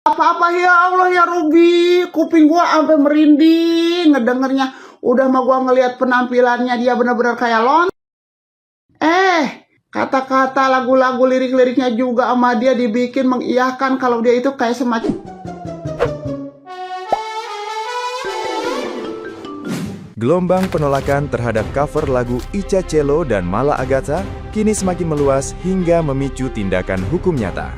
Apa-apa ya Allah ya Ruby, kuping gua sampai merinding ngedengernya. Udah mah gua ngelihat penampilannya dia benar-benar kayak kata-kata lagu-lagu lirik-liriknya juga sama dia dibikin mengiyakan kalau dia itu kayak semacam. Gelombang penolakan terhadap cover lagu Ica Cello dan Mala Agatha kini semakin meluas hingga memicu tindakan hukum nyata.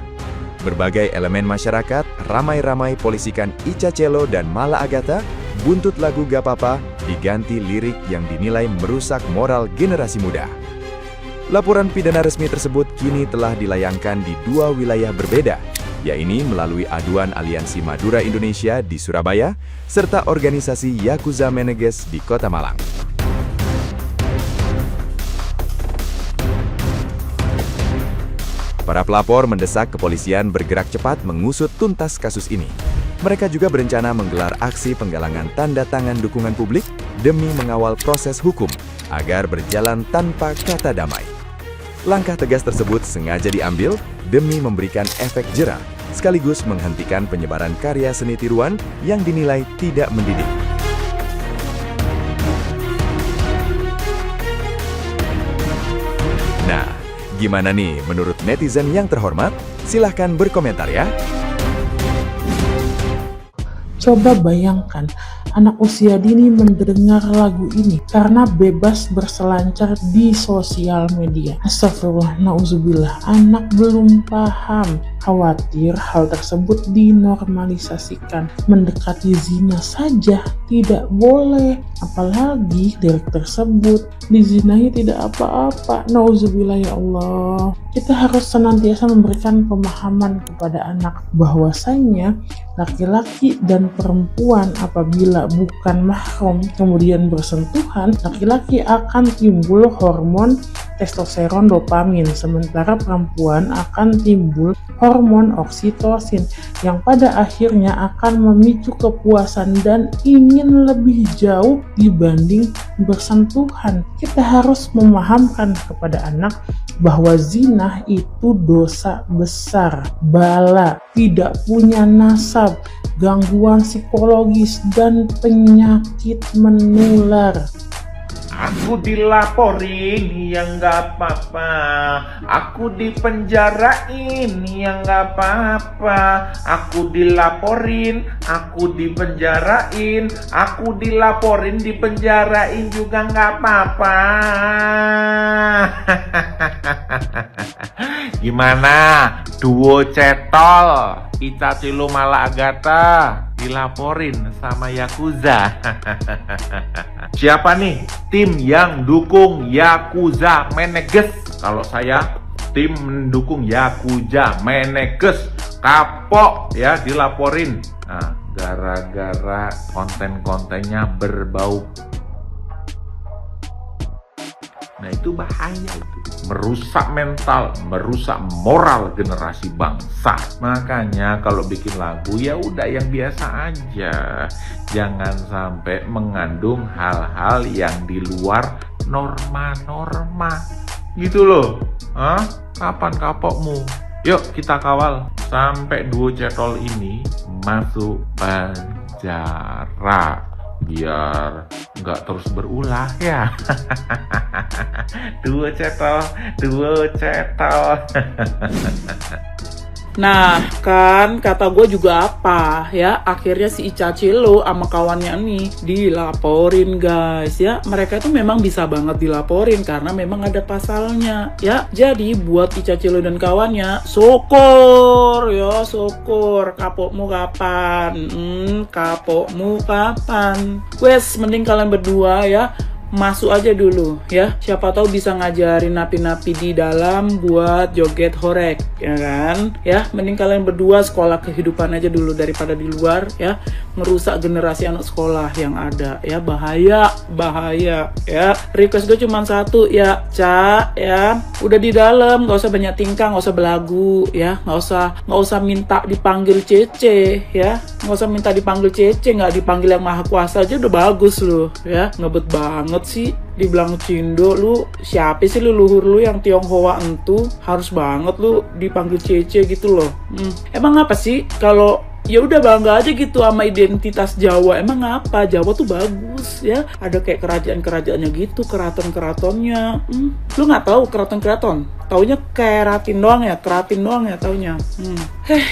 Berbagai elemen masyarakat ramai-ramai polisikan Ica Cello dan Mala Agatha, buntut lagu Gak Papa diganti lirik yang dinilai merusak moral generasi muda. Laporan pidana resmi tersebut kini telah dilayangkan di dua wilayah berbeda, yaitu melalui aduan Aliansi Madura Indonesia di Surabaya, serta organisasi Yakuza Meneges di Kota Malang. Para pelapor mendesak kepolisian bergerak cepat mengusut tuntas kasus ini. Mereka juga berencana menggelar aksi penggalangan tanda tangan dukungan publik demi mengawal proses hukum agar berjalan tanpa kata damai. Langkah tegas tersebut sengaja diambil demi memberikan efek jera, sekaligus menghentikan penyebaran karya seni tiruan yang dinilai tidak mendidik. Nah, gimana nih menurut netizen yang terhormat? Silahkan berkomentar ya. Coba bayangkan, anak usia dini mendengar lagu ini karena bebas berselancar di sosial media. Astagfirullah, na'udzubillah, anak belum paham. Khawatir hal tersebut dinormalisasikan. Mendekati zina saja tidak boleh. Apalagi lirik tersebut dizinahi tidak apa-apa. Na'udzubillah ya Allah. Kita harus senantiasa memberikan pemahaman kepada anak bahwasanya laki-laki dan perempuan apabila bukan mahram kemudian bersentuhan, laki-laki akan timbul hormon testosteron dopamin, sementara perempuan akan timbul hormon oksitosin yang pada akhirnya akan memicu kepuasan dan ingin lebih jauh dibanding bersentuhan. Kita harus memahamkan kepada anak bahwa zina itu dosa besar, bala, tidak punya nasab, gangguan psikologis, dan penyakit menular. Aku dilaporin ya nggak apa-apa, aku dipenjarain ya nggak apa-apa, aku dilaporin, aku dipenjarain, aku dilaporin, dipenjarain juga nggak apa-apa. Gimana duo cetol Ica Cello Mala Agatha dilaporin sama Yakuza? Siapa nih tim yang dukung Yakuza Meneges? Kalau saya tim mendukung Yakuza Meneges, kapok ya dilaporin. Nah, gara-gara konten-kontennya berbau. Nah itu bahaya itu, merusak mental, merusak moral generasi bangsa. Makanya kalau bikin lagu ya udah yang biasa aja, jangan sampai mengandung hal-hal yang di luar norma-norma. Gitu loh. Kapan kapokmu? Yuk kita kawal sampai duo cetol ini masuk penjara, biar nggak terus berulah ya. Duo cetol. Nah kan kata gue juga apa ya, akhirnya si Ica Cello sama kawannya nih dilaporin guys ya. Mereka itu memang bisa banget dilaporin karena memang ada pasalnya ya. Jadi buat Ica Cello dan kawannya, syukur ya, syukur. Kapokmu kapan? Kapokmu kapan? Wes mending kalian berdua ya masuk aja dulu ya, siapa tahu bisa ngajarin napi-napi di dalam buat joget horek ya kan ya. Mending kalian berdua sekolah kehidupan aja dulu daripada di luar ya, merusak generasi anak sekolah yang ada ya. Bahaya ya. Request gue cuma satu ya, Ca ya, udah di dalam nggak usah banyak tingkah, nggak usah belagu ya, nggak usah minta dipanggil Cece ya, nggak usah minta dipanggil Cece, nggak dipanggil yang maha kuasa aja udah bagus loh ya. Ngebet banget sih dibilang Cindo. Lu siapa sih lu, luhur lu yang Tionghoa entu harus banget lu dipanggil Cece gitu loh. Emang apa sih kalau ya udah bangga aja gitu sama identitas Jawa. Emang apa? Jawa tuh bagus ya. Ada kayak kerajaan-kerajaannya gitu, keraton-keratonnya. Lu nggak tahu keraton-keraton? Taunya keratin doang ya taunya.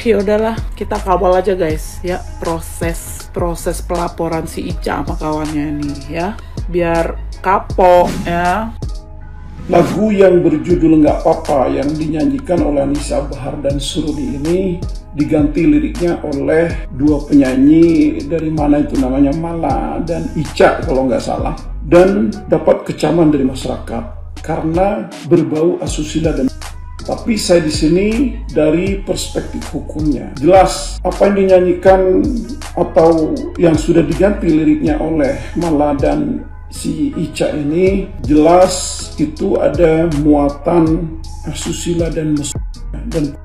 Ya udahlah, kita kawal aja guys ya proses pelaporan si Ica sama kawannya ini ya. Biar kapok ya. Lagu yang berjudul Nggak Apa-apa yang dinyanyikan oleh Anissa Bahar dan Surudi ini diganti liriknya oleh dua penyanyi dari mana itu namanya Mala dan Ica kalau nggak salah, dan dapat kecaman dari masyarakat karena berbau asusila dan tapi saya di sini dari perspektif hukumnya. Jelas apa yang dinyanyikan atau yang sudah diganti liriknya oleh Mala dan si Ica ini jelas itu ada muatan asusila dan mesra, dan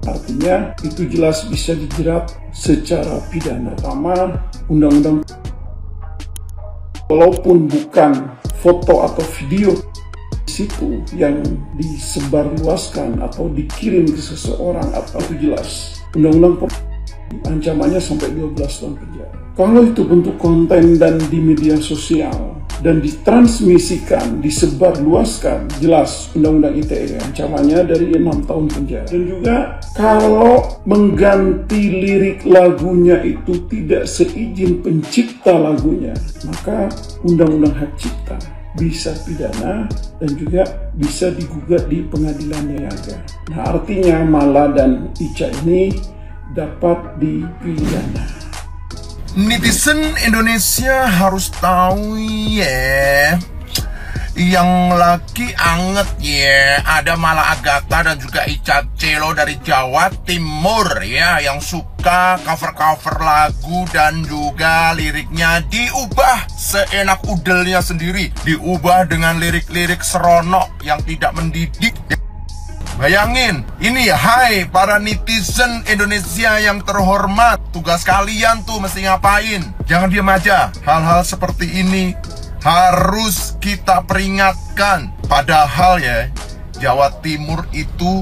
artinya itu jelas bisa dijerat secara pidana. Pertama, undang-undang walaupun bukan foto atau video di situ yang disebarluaskan atau dikirim ke seseorang, atau itu jelas undang-undang ancamannya sampai 12 tahun penjara. Kalau itu bentuk konten dan di media sosial dan ditransmisikan, disebarluaskan, jelas Undang-Undang ITE ancamannya dari 6 tahun penjara. Dan juga kalau mengganti lirik lagunya itu tidak seizin pencipta lagunya, maka Undang-Undang Hak Cipta bisa pidana dan juga bisa digugat di pengadilan niaga. Nah, artinya Mala dan Ica ini dapat dipidana. Netizen Indonesia harus tahu ya, yang lagi anget ya, ada Mala Agatha dan juga Ica Cielo dari Jawa Timur ya, yang suka cover-cover lagu dan juga liriknya diubah seenak udelnya sendiri, diubah dengan lirik-lirik seronok yang tidak mendidik. Bayangin, ini ya, hai para netizen Indonesia yang terhormat, tugas kalian tuh mesti ngapain? Jangan diam aja, hal-hal seperti ini harus kita peringatkan. Padahal ya, Jawa Timur itu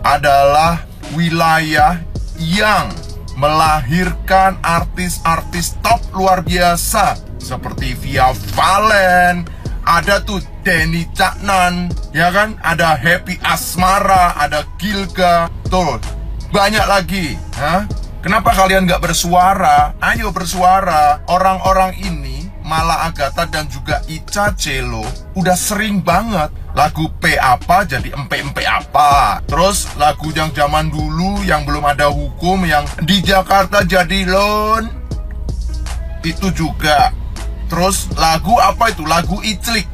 adalah wilayah yang melahirkan artis-artis top luar biasa seperti Via Valen, ada tuh Denny Caknan, ya kan? Ada Happy Asmara, ada Gilga, tuh banyak lagi. Kenapa kalian nggak bersuara? Ayo bersuara. Orang-orang ini, Mala Agatha dan juga Ica Cielo, udah sering banget lagu P apa jadi empe-empe apa. Terus lagu yang zaman dulu yang belum ada hukum, yang di Jakarta jadi lon, itu juga. Terus lagu apa itu? Lagu Iclik.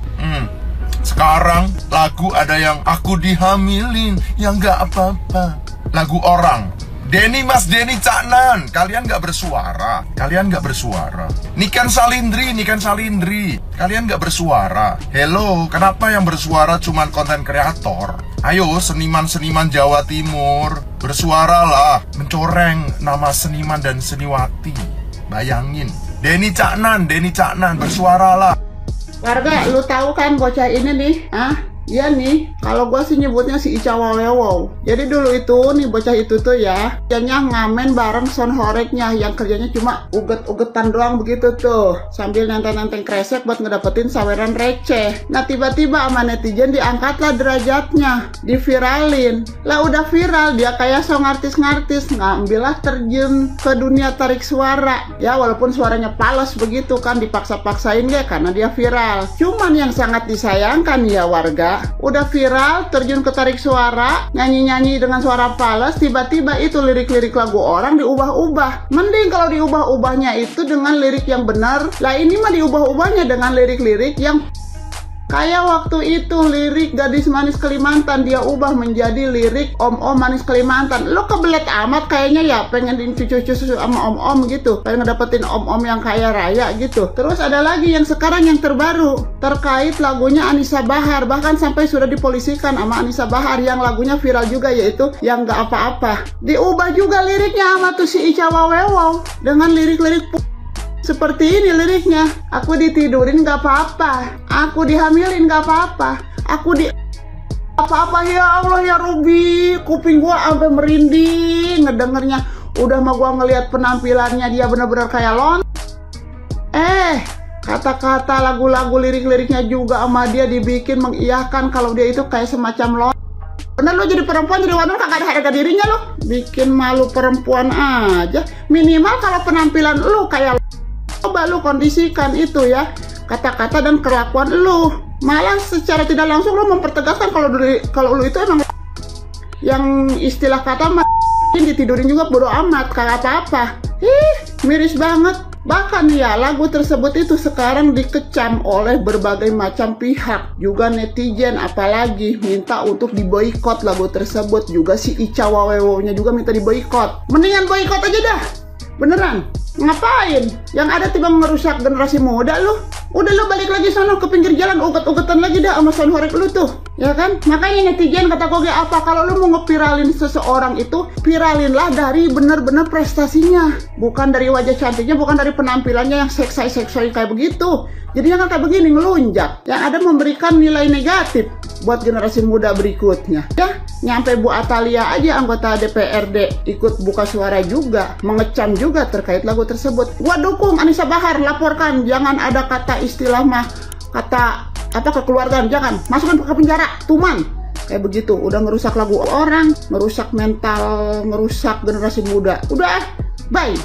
Sekarang lagu ada yang aku dihamilin, yang gak apa-apa. Lagu orang. Mas Denny Caknan, kalian gak bersuara. Kalian gak bersuara. Niken Salindri, kalian gak bersuara. Hello, kenapa yang bersuara cuman konten kreator? Ayo seniman-seniman Jawa Timur, bersuaralah, mencoreng nama seniman dan seniwati. Bayangin, Denny Caknan, bersuaralah. Warga, lu tahu kan bocah ini nih? Iya nih, kalau gua sih nyebutnya si Ica Wawewo. Jadi dulu itu nih bocah itu tuh ya, kerjanya ngamen bareng Son Horeknya yang kerjanya cuma uget-ugetan doang begitu tuh, sambil nenteng-nenteng kresek buat ngedapetin saweran receh. Nah tiba-tiba sama netizen diangkatlah derajatnya, diviralin. Lah udah viral, dia kayak song artis-ngartis, ngambillah terjun ke dunia tarik suara. Ya walaupun suaranya palas begitu kan, dipaksa-paksain ya karena dia viral. Cuman yang sangat disayangkan ya warga, udah viral, terjun ke tarik suara, nyanyi-nyanyi dengan suara falas, tiba-tiba itu lirik-lirik lagu orang diubah-ubah. Mending kalau diubah-ubahnya itu dengan lirik yang benar. Lah ini mah diubah-ubahnya dengan lirik-lirik yang kayak waktu itu lirik Gadis Manis Kalimantan, dia ubah menjadi lirik Om-Om Manis Kalimantan. Lo kebelet amat kayaknya ya, pengen cucu-cucu sama Om-Om gitu, pengen ngedapetin Om-Om yang kaya raya gitu. Terus ada lagi yang sekarang yang terbaru, terkait lagunya Anissa Bahar, bahkan sampai sudah dipolisikan sama Anissa Bahar, yang lagunya viral juga, yaitu Yang Gak Apa-Apa. Diubah juga liriknya sama tuh si Ica Wawewo dengan lirik-lirik seperti ini liriknya. Aku ditidurin gak apa-apa, aku dihamilin gak apa-apa, aku di apa-apa. Ya Allah ya Robi, kuping gua sampai merinding ngedengernya. Udah mah gua ngelihat penampilannya dia bener-bener kayak lon. Kata-kata lagu-lagu lirik-liriknya juga sama dia dibikin mengiyakan kalau dia itu kayak semacam lon. Bener lo jadi perempuan jadi wanita kagak ada harga dirinya lo. Bikin malu perempuan aja. Minimal kalau penampilan lo kayak coba lo kondisikan itu ya, kata-kata dan kelakuan lo. Malah secara tidak langsung lo mempertegaskan kalau lo itu emang yang istilah kata ditidurin juga bodo amat, kagak apa-apa. Miris banget. Bahkan ya lagu tersebut itu sekarang dikecam oleh berbagai macam pihak, juga netizen apalagi minta untuk diboikot lagu tersebut. Juga si Ica Wawewo-nya juga minta diboikot. Mendingan boikot aja dah. Beneran. Ngapain? Yang ada tiba ngerusak generasi muda lu. Udah lu balik lagi sana ke pinggir jalan, uget-ugetan lagi dah sama sound horeg lu tuh. Ya kan? Makanya netizen kata gue apa, kalau lu mau ngepiralin seseorang itu, piralinlah dari bener-bener prestasinya. Bukan dari wajah cantiknya, bukan dari penampilannya yang seksai kayak begitu. Jadi yang kayak begini ngelunjak, yang ada memberikan nilai negatif buat generasi muda berikutnya. Ya, nyampe Bu Atalia aja anggota DPRD ikut buka suara juga, mengecam juga terkait lagu tersebut. Gua dukung Anissa Bahar, laporkan, jangan ada kata istilah kata kekeluargaan, jangan masukin ke penjara, tuman. Kayak begitu, udah merusak lagu orang, merusak mental, merusak generasi muda. Udah, bye.